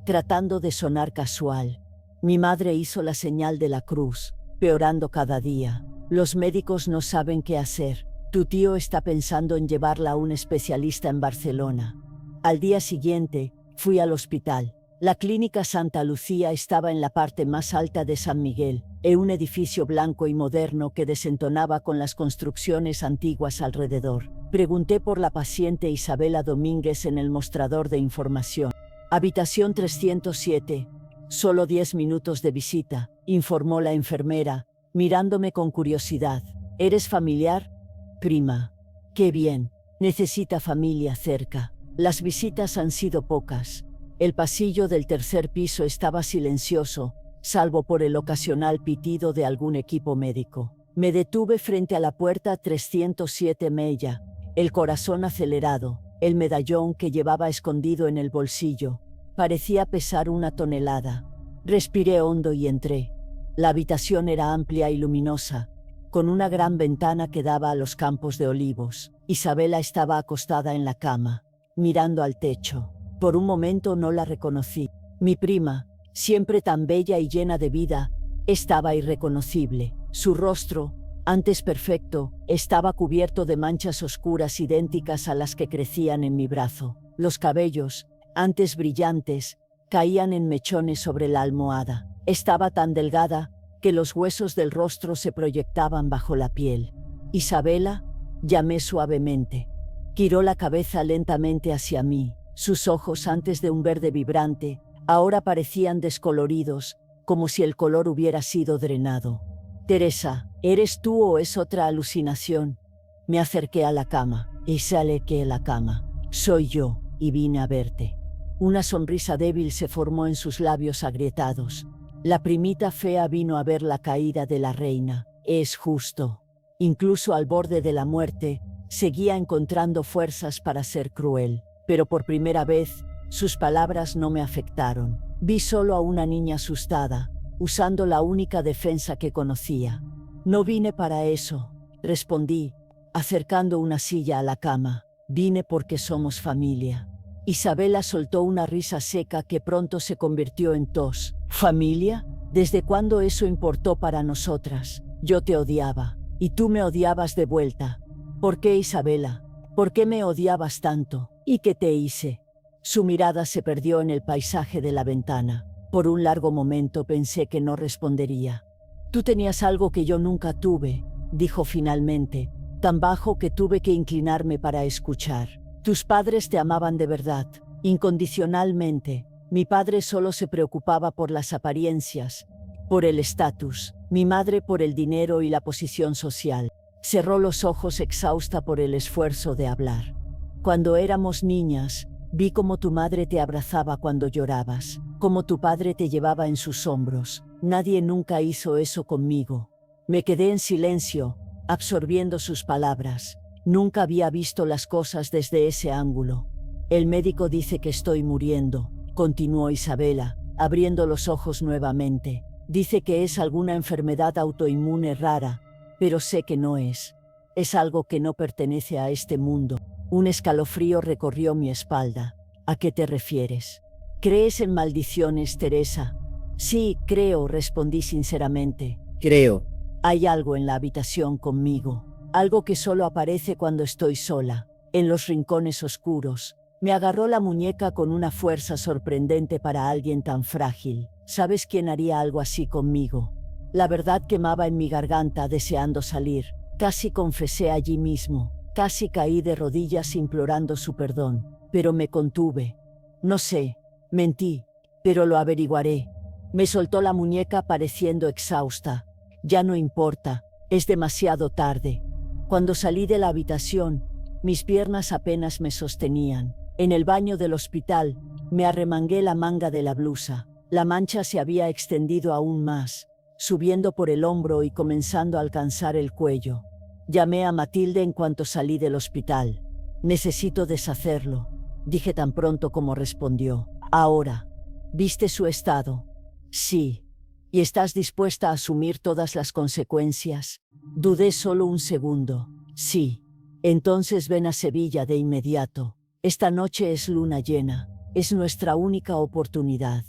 tratando de sonar casual. Mi madre hizo la señal de la cruz, peorando cada día. Los médicos no saben qué hacer. Tu tío está pensando en llevarla a un especialista en Barcelona. Al día siguiente, fui al hospital. La clínica Santa Lucía estaba en la parte más alta de San Miguel, en un edificio blanco y moderno que desentonaba con las construcciones antiguas alrededor. Pregunté por la paciente Isabela Domínguez en el mostrador de información. Habitación 307. Solo 10 minutos de visita, informó la enfermera, mirándome con curiosidad. ¿Eres familiar? Prima. Qué bien. Necesita familia cerca. Las visitas han sido pocas. El pasillo del tercer piso estaba silencioso, salvo por el ocasional pitido de algún equipo médico. Me detuve frente a la puerta 307 Mella, el corazón acelerado, el medallón que llevaba escondido en el bolsillo. Parecía pesar 1 tonelada. Respiré hondo y entré. La habitación era amplia y luminosa, con una gran ventana que daba a los campos de olivos. Isabela estaba acostada en la cama, mirando al techo. Por un momento no la reconocí. Mi prima, siempre tan bella y llena de vida, estaba irreconocible. Su rostro, antes perfecto, estaba cubierto de manchas oscuras idénticas a las que crecían en mi brazo. Los cabellos, antes brillantes, caían en mechones sobre la almohada. Estaba tan delgada que los huesos del rostro se proyectaban bajo la piel. «Isabela», llamé suavemente. Giró la cabeza lentamente hacia mí. Sus ojos, antes de un verde vibrante, ahora parecían descoloridos, como si el color hubiera sido drenado. «Teresa, ¿eres tú o es otra alucinación?» Me acerqué a la cama y se alequé de la cama. «Soy yo, y vine a verte». Una sonrisa débil se formó en sus labios agrietados. La primita fea vino a ver la caída de la reina. Es justo. Incluso al borde de la muerte, seguía encontrando fuerzas para ser cruel. Pero por primera vez, sus palabras no me afectaron. Vi solo a una niña asustada, usando la única defensa que conocía. «No vine para eso», respondí, acercando una silla a la cama. «Vine porque somos familia». Isabela soltó una risa seca que pronto se convirtió en tos. «¿Familia? ¿Desde cuándo eso importó para nosotras? Yo te odiaba, y tú me odiabas de vuelta. ¿Por qué, Isabela? ¿Por qué me odiabas tanto? ¿Y qué te hice?» Su mirada se perdió en el paisaje de la ventana. Por un largo momento pensé que no respondería. «Tú tenías algo que yo nunca tuve», dijo finalmente, tan bajo que tuve que inclinarme para escuchar. «Tus padres te amaban de verdad, incondicionalmente. Mi padre solo se preocupaba por las apariencias, por el estatus, mi madre por el dinero y la posición social». Cerró los ojos exhausta por el esfuerzo de hablar. «Cuando éramos niñas, vi cómo tu madre te abrazaba cuando llorabas, cómo tu padre te llevaba en sus hombros. Nadie nunca hizo eso conmigo». Me quedé en silencio, absorbiendo sus palabras. Nunca había visto las cosas desde ese ángulo. «El médico dice que estoy muriendo», continuó Isabela, abriendo los ojos nuevamente. «Dice que es alguna enfermedad autoinmune rara, pero sé que no es. Es algo que no pertenece a este mundo». Un escalofrío recorrió mi espalda. «¿A qué te refieres? ¿Crees en maldiciones, Teresa?» Sí, creo, respondí sinceramente. Creo. Hay algo en la habitación conmigo, algo que solo aparece cuando estoy sola, en los rincones oscuros. Me agarró la muñeca con una fuerza sorprendente para alguien tan frágil. ¿Sabes quién haría algo así conmigo? La verdad quemaba en mi garganta deseando salir. Casi confesé allí mismo, casi caí de rodillas implorando su perdón, pero me contuve. No sé, mentí, pero lo averiguaré. Me soltó la muñeca pareciendo exhausta. Ya no importa, es demasiado tarde. Cuando salí de la habitación, mis piernas apenas me sostenían. En el baño del hospital, me arremangué la manga de la blusa. La mancha se había extendido aún más, subiendo por el hombro y comenzando a alcanzar el cuello. Llamé a Matilde en cuanto salí del hospital. Necesito deshacerlo, dije tan pronto como respondió. Ahora, ¿viste su estado? Sí. ¿Y estás dispuesta a asumir todas las consecuencias? Dudé solo un segundo. Sí. Entonces ven a Sevilla de inmediato. Esta noche es luna llena. Es nuestra única oportunidad.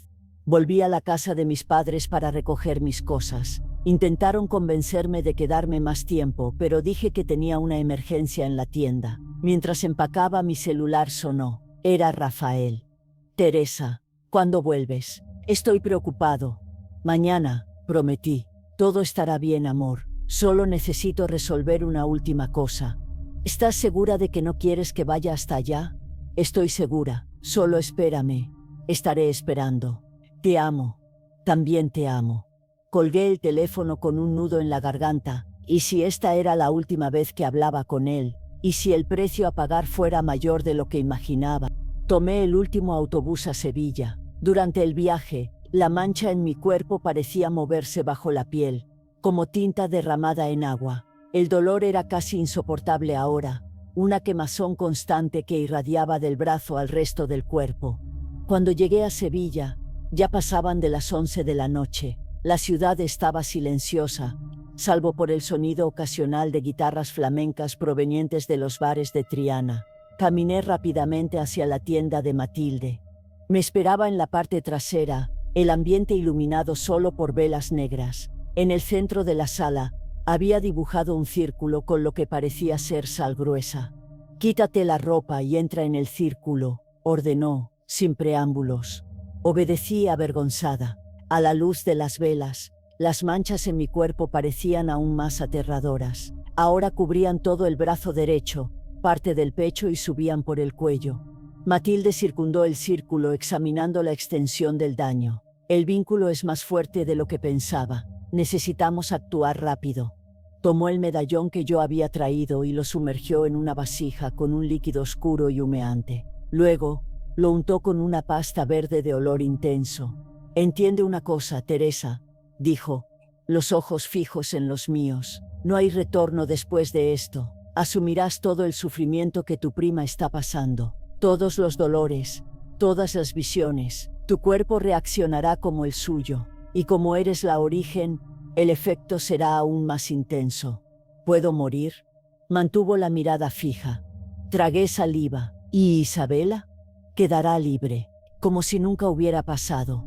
Volví a la casa de mis padres para recoger mis cosas. Intentaron convencerme de quedarme más tiempo, pero dije que tenía una emergencia en la tienda. Mientras empacaba, mi celular sonó. Era Rafael. Teresa, ¿cuándo vuelves? Estoy preocupado. Mañana, prometí. Todo estará bien, amor. Solo necesito resolver una última cosa. ¿Estás segura de que no quieres que vaya hasta allá? Estoy segura. Solo espérame. Estaré esperando. Te amo. También te amo. Colgué el teléfono con un nudo en la garganta. ¿Y si esta era la última vez que hablaba con él? ¿Y si el precio a pagar fuera mayor de lo que imaginaba? Tomé el último autobús a Sevilla. Durante el viaje, la mancha en mi cuerpo parecía moverse bajo la piel, como tinta derramada en agua. El dolor era casi insoportable ahora, una quemazón constante que irradiaba del brazo al resto del cuerpo. Cuando llegué a Sevilla, ya pasaban de las 11 de la noche. La ciudad estaba silenciosa, salvo por el sonido ocasional de guitarras flamencas provenientes de los bares de Triana. Caminé rápidamente hacia la tienda de Matilde. Me esperaba en la parte trasera, el ambiente iluminado solo por velas negras. En el centro de la sala, había dibujado un círculo con lo que parecía ser sal gruesa. «Quítate la ropa y entra en el círculo», ordenó, sin preámbulos. Obedecí avergonzada. A la luz de las velas, las manchas en mi cuerpo parecían aún más aterradoras. Ahora cubrían todo el brazo derecho, parte del pecho y subían por el cuello. Matilde circundó el círculo examinando la extensión del daño. El vínculo es más fuerte de lo que pensaba. Necesitamos actuar rápido. Tomó el medallón que yo había traído y lo sumergió en una vasija con un líquido oscuro y humeante. Luego, lo untó con una pasta verde de olor intenso. «Entiende una cosa, Teresa», dijo, los ojos fijos en los míos. «No hay retorno después de esto. Asumirás todo el sufrimiento que tu prima está pasando, todos los dolores, todas las visiones. Tu cuerpo reaccionará como el suyo, y como eres la origen, el efecto será aún más intenso. ¿Puedo morir?». Mantuvo la mirada fija. Tragué saliva. «¿Y Isabela?». «Quedará libre», como si nunca hubiera pasado.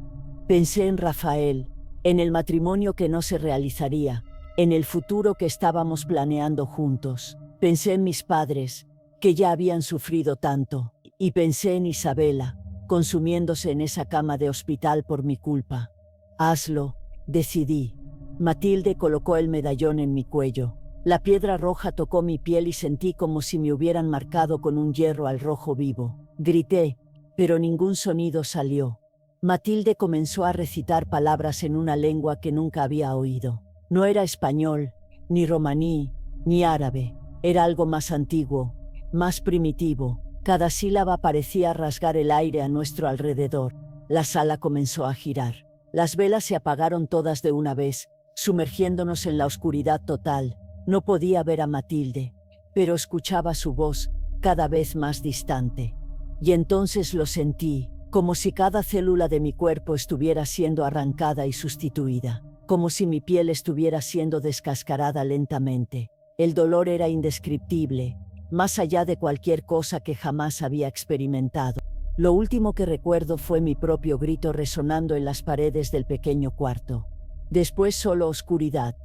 Pensé en Rafael, en el matrimonio que no se realizaría, en el futuro que estábamos planeando juntos. Pensé en mis padres, que ya habían sufrido tanto, y pensé en Isabela, consumiéndose en esa cama de hospital por mi culpa. «Hazlo», decidí. Matilde colocó el medallón en mi cuello. La piedra roja tocó mi piel y sentí como si me hubieran marcado con un hierro al rojo vivo. Grité, pero ningún sonido salió. Matilde comenzó a recitar palabras en una lengua que nunca había oído. No era español, ni romaní, ni árabe. Era algo más antiguo, más primitivo. Cada sílaba parecía rasgar el aire a nuestro alrededor. La sala comenzó a girar. Las velas se apagaron todas de una vez, sumergiéndonos en la oscuridad total. No podía ver a Matilde, pero escuchaba su voz, cada vez más distante. Y entonces lo sentí, como si cada célula de mi cuerpo estuviera siendo arrancada y sustituida, como si mi piel estuviera siendo descascarada lentamente. El dolor era indescriptible, más allá de cualquier cosa que jamás había experimentado. Lo último que recuerdo fue mi propio grito resonando en las paredes del pequeño cuarto. Después solo oscuridad.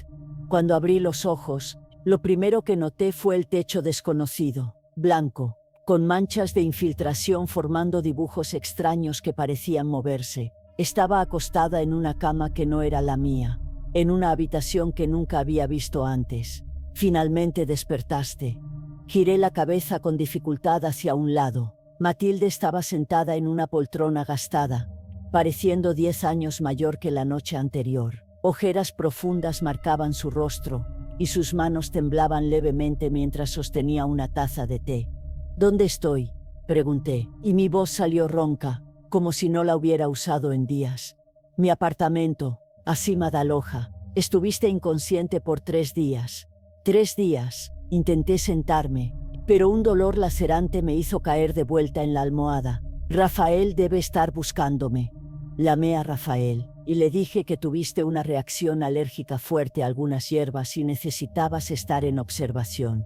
Cuando abrí los ojos, lo primero que noté fue el techo desconocido, blanco, con manchas de infiltración formando dibujos extraños que parecían moverse. Estaba acostada en una cama que no era la mía, en una habitación que nunca había visto antes. Finalmente despertaste. Giré la cabeza con dificultad hacia un lado. Matilde estaba sentada en una poltrona gastada, pareciendo 10 años mayor que la noche anterior. Ojeras profundas marcaban su rostro, y sus manos temblaban levemente mientras sostenía una taza de té. ¿Dónde estoy?, pregunté, y mi voz salió ronca, como si no la hubiera usado en días. Mi apartamento, así Madaloja. Estuviste inconsciente por 3 días. 3 días. Intenté sentarme, pero un dolor lacerante me hizo caer de vuelta en la almohada. Rafael debe estar buscándome. Llamé a Rafael y le dije que tuviste una reacción alérgica fuerte a algunas hierbas y necesitabas estar en observación.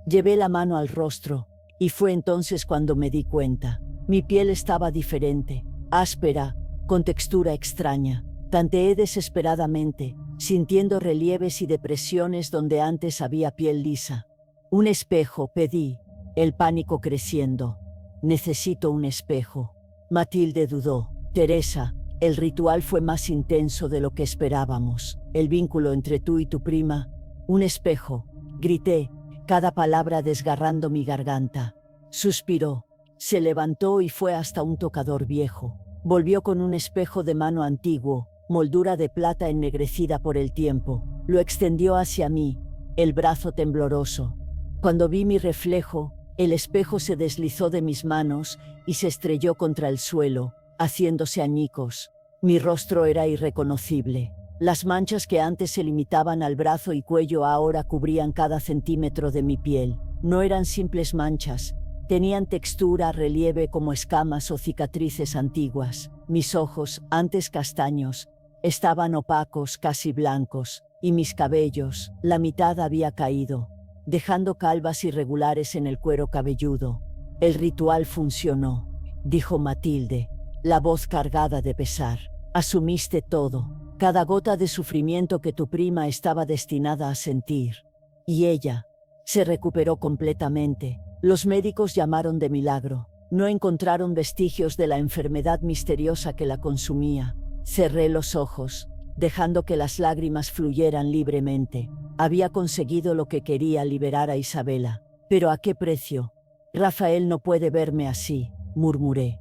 Llevé la mano al rostro y fue entonces cuando me di cuenta. Mi piel estaba diferente, áspera, con textura extraña. Tanteé desesperadamente, sintiendo relieves y depresiones donde antes había piel lisa. Un espejo, pedí, el pánico creciendo. Necesito un espejo. Matilde dudó. Teresa, el ritual fue más intenso de lo que esperábamos. El vínculo entre tú y tu prima. Un espejo, grité, cada palabra desgarrando mi garganta. Suspiró, se levantó y fue hasta un tocador viejo. Volvió con un espejo de mano antiguo, moldura de plata ennegrecida por el tiempo. Lo extendió hacia mí, el brazo tembloroso. Cuando vi mi reflejo, el espejo se deslizó de mis manos y se estrelló contra el suelo, haciéndose añicos. Mi rostro era irreconocible. Las manchas que antes se limitaban al brazo y cuello ahora cubrían cada centímetro de mi piel. No eran simples manchas, tenían textura, relieve como escamas o cicatrices antiguas. Mis ojos, antes castaños, estaban opacos, casi blancos, y mis cabellos, la mitad había caído, dejando calvas irregulares en el cuero cabelludo. El ritual funcionó, dijo Matilde, la voz cargada de pesar. Asumiste todo, cada gota de sufrimiento que tu prima estaba destinada a sentir. Y ella se recuperó completamente. Los médicos llamaron de milagro. No encontraron vestigios de la enfermedad misteriosa que la consumía. Cerré los ojos, dejando que las lágrimas fluyeran libremente. Había conseguido lo que quería, liberar a Isabela. ¿Pero a qué precio? Rafael no puede verme así, murmuré.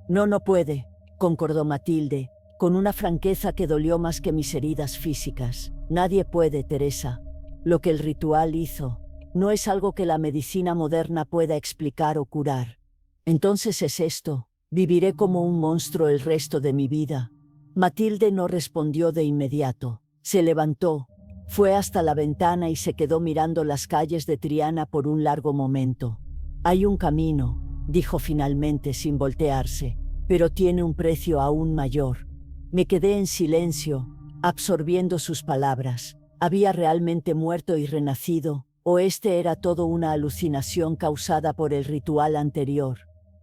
No puede, concordó Matilde, con una franqueza que dolió más que mis heridas físicas. Nadie puede, Teresa. Lo que el ritual hizo no es algo que la medicina moderna pueda explicar o curar. Entonces es esto. Viviré como un monstruo el resto de mi vida. Matilde no respondió de inmediato. Se levantó, fue hasta la ventana y se quedó mirando las calles de Triana por un largo momento. Hay un camino, dijo finalmente sin voltearse, pero tiene un precio aún mayor. Me quedé en silencio, absorbiendo sus palabras. ¿Había realmente muerto y renacido, o este era todo una alucinación causada por el ritual anterior?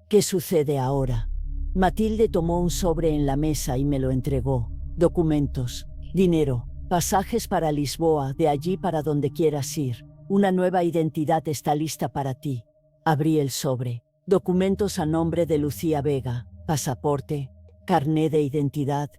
¿Qué sucede ahora? Matilde tomó un sobre en la mesa y me lo entregó. Documentos, dinero, pasajes para Lisboa, de allí para donde quieras ir. Una nueva identidad está lista para ti. Abrí el sobre. Documentos a nombre de Lucía Vega, pasaporte, carné de identidad,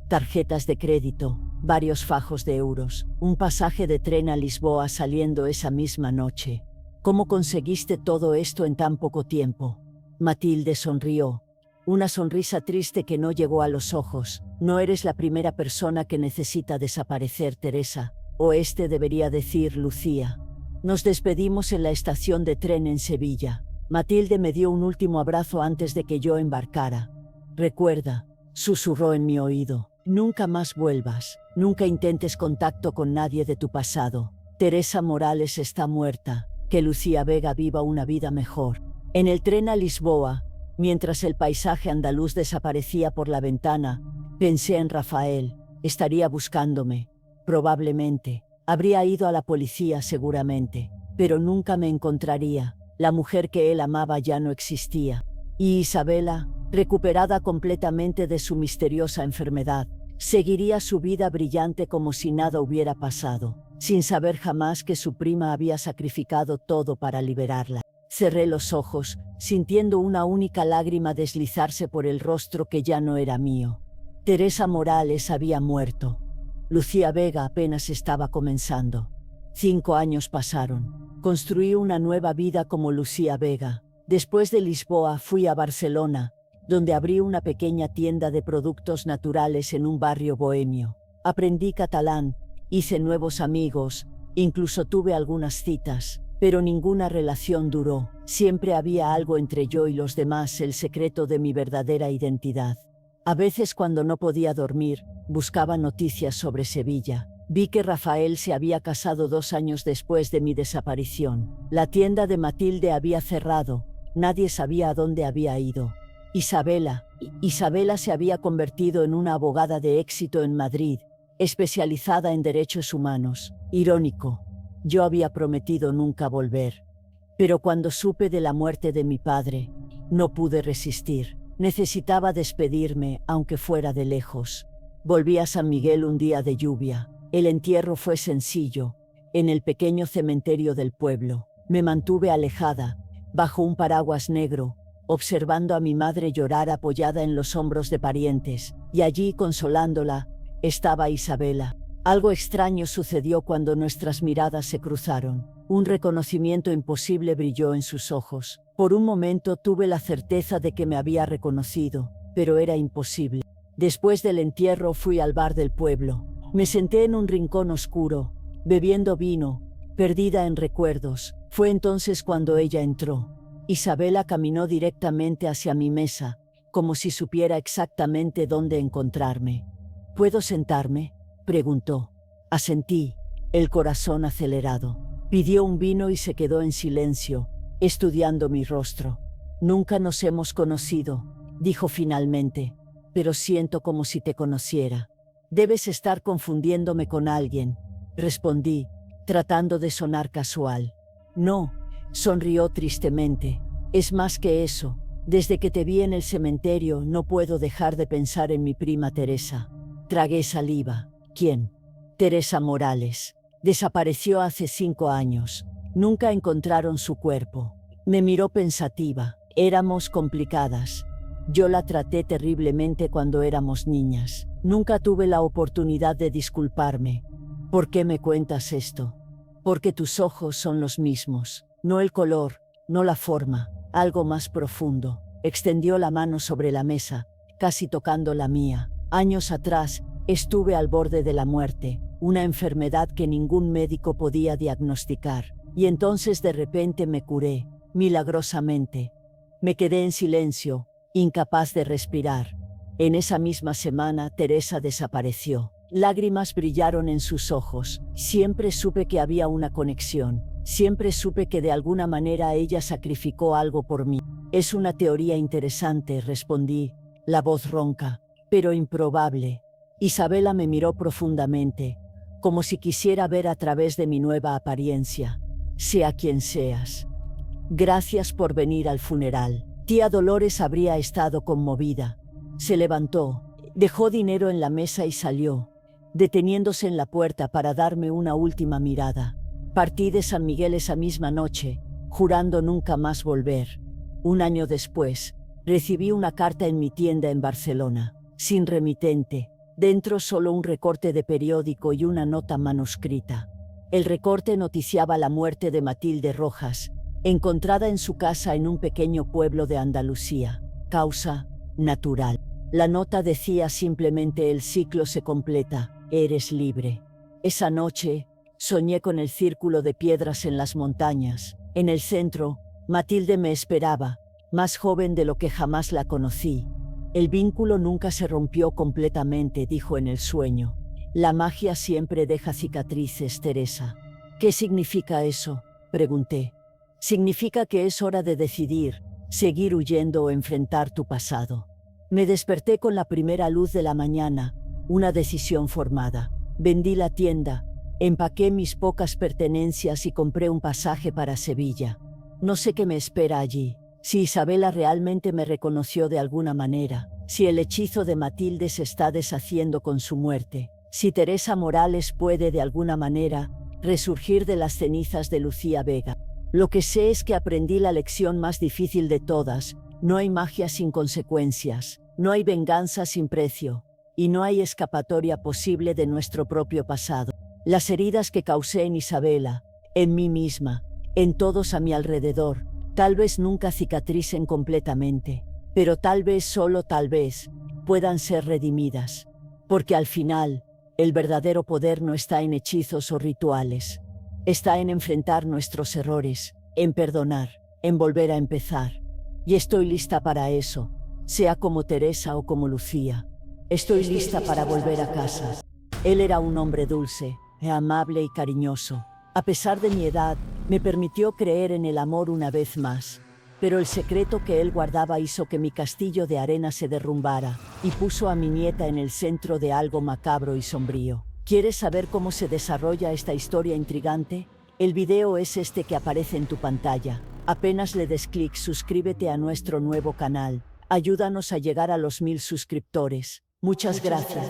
tarjetas de crédito, varios fajos de euros, un pasaje de tren a Lisboa saliendo esa misma noche. ¿Cómo conseguiste todo esto en tan poco tiempo? Matilde sonrió, una sonrisa triste que no llegó a los ojos. No eres la primera persona que necesita desaparecer, Teresa, o debería decir Lucía. Nos despedimos en la estación de tren en Sevilla. Matilde me dio un último abrazo antes de que yo embarcara. Recuerda, susurró en mi oído, nunca más vuelvas, nunca intentes contacto con nadie de tu pasado. Teresa Morales está muerta, que Lucía Vega viva una vida mejor. En el tren a Lisboa, mientras el paisaje andaluz desaparecía por la ventana, pensé en Rafael. Estaría buscándome, probablemente. Habría ido a la policía seguramente, pero nunca me encontraría. La mujer que él amaba ya no existía. ¿Y Isabela?, recuperada completamente de su misteriosa enfermedad, seguiría su vida brillante como si nada hubiera pasado, sin saber jamás que su prima había sacrificado todo para liberarla. Cerré los ojos, sintiendo una única lágrima deslizarse por el rostro que ya no era mío. Teresa Morales había muerto. Lucía Vega apenas estaba comenzando. 5 años pasaron. Construí una nueva vida como Lucía Vega. Después de Lisboa fui a Barcelona, donde abrí una pequeña tienda de productos naturales en un barrio bohemio. Aprendí catalán, hice nuevos amigos, incluso tuve algunas citas, pero ninguna relación duró. Siempre había algo entre yo y los demás, el secreto de mi verdadera identidad. A veces cuando no podía dormir, buscaba noticias sobre Sevilla. Vi que Rafael se había casado 2 años después de mi desaparición. La tienda de Matilde había cerrado, nadie sabía a dónde había ido. Isabela se había convertido en una abogada de éxito en Madrid, especializada en derechos humanos. Irónico, yo había prometido nunca volver. Pero cuando supe de la muerte de mi padre, no pude resistir. Necesitaba despedirme, aunque fuera de lejos. Volví a San Miguel un día de lluvia. El entierro fue sencillo, en el pequeño cementerio del pueblo. Me mantuve alejada, bajo un paraguas negro, observando a mi madre llorar apoyada en los hombros de parientes, y allí, consolándola, estaba Isabela. Algo extraño sucedió cuando nuestras miradas se cruzaron. Un reconocimiento imposible brilló en sus ojos. Por un momento tuve la certeza de que me había reconocido, pero era imposible. Después del entierro fui al bar del pueblo. Me senté en un rincón oscuro, bebiendo vino, perdida en recuerdos. Fue entonces cuando ella entró. Isabela caminó directamente hacia mi mesa, como si supiera exactamente dónde encontrarme. ¿Puedo sentarme?, preguntó. Asentí, el corazón acelerado. Pidió un vino y se quedó en silencio, estudiando mi rostro. Nunca nos hemos conocido, dijo finalmente, pero siento como si te conociera. Debes estar confundiéndome con alguien, respondí, tratando de sonar casual. No, sonrió tristemente. Es más que eso. Desde que te vi en el cementerio no puedo dejar de pensar en mi prima Teresa. Tragué saliva. ¿Quién? Teresa Morales. Desapareció hace 5 años. Nunca encontraron su cuerpo. Me miró pensativa. Éramos complicadas. Yo la traté terriblemente cuando éramos niñas. Nunca tuve la oportunidad de disculparme. ¿Por qué me cuentas esto? Porque tus ojos son los mismos. No el color, no la forma, algo más profundo. Extendió la mano sobre la mesa, casi tocando la mía. Años atrás, estuve al borde de la muerte, una enfermedad que ningún médico podía diagnosticar. Y entonces de repente me curé, milagrosamente. Me quedé en silencio, incapaz de respirar. En esa misma semana, Teresa desapareció. Lágrimas brillaron en sus ojos. Siempre supe que había una conexión. Siempre supe que de alguna manera ella sacrificó algo por mí. Es una teoría interesante, respondí, la voz ronca, pero improbable. Isabela me miró profundamente, como si quisiera ver a través de mi nueva apariencia. Sea quien seas. Gracias por venir al funeral. Tía Dolores habría estado conmovida. Se levantó, dejó dinero en la mesa y salió, deteniéndose en la puerta para darme una última mirada. Partí de San Miguel esa misma noche, jurando nunca más volver. 1 año después, recibí una carta en mi tienda en Barcelona, sin remitente. Dentro solo un recorte de periódico y una nota manuscrita. El recorte noticiaba la muerte de Matilde Rojas, encontrada en su casa en un pequeño pueblo de Andalucía. Causa natural. La nota decía simplemente: el ciclo se completa, eres libre. Esa noche, soñé con el círculo de piedras en las montañas. En el centro, Matilde me esperaba, más joven de lo que jamás la conocí. El vínculo nunca se rompió completamente, dijo en el sueño. La magia siempre deja cicatrices, Teresa. ¿Qué significa eso?, pregunté. Significa que es hora de decidir, seguir huyendo o enfrentar tu pasado. Me desperté con la primera luz de la mañana, una decisión formada. Vendí la tienda, empaqué mis pocas pertenencias y compré un pasaje para Sevilla. No sé qué me espera allí. Si Isabela realmente me reconoció de alguna manera, si el hechizo de Matilde se está deshaciendo con su muerte, si Teresa Morales puede de alguna manera resurgir de las cenizas de Lucía Vega. Lo que sé es que aprendí la lección más difícil de todas: no hay magia sin consecuencias, no hay venganza sin precio, y no hay escapatoria posible de nuestro propio pasado. Las heridas que causé en Isabela, en mí misma, en todos a mi alrededor, tal vez nunca cicatricen completamente, pero tal vez, solo tal vez, puedan ser redimidas. Porque al final, el verdadero poder no está en hechizos o rituales. Está en enfrentar nuestros errores, en perdonar, en volver a empezar. Y estoy lista para eso, sea como Teresa o como Lucía. Estoy lista para volver a casa. Él era un hombre dulce, amable y cariñoso. A pesar de mi edad, me permitió creer en el amor una vez más. Pero el secreto que él guardaba hizo que mi castillo de arena se derrumbara y puso a mi nieta en el centro de algo macabro y sombrío. ¿Quieres saber cómo se desarrolla esta historia intrigante? El video es este que aparece en tu pantalla. Apenas le des clic, suscríbete a nuestro nuevo canal. Ayúdanos a llegar a los 1000 suscriptores. Muchas gracias.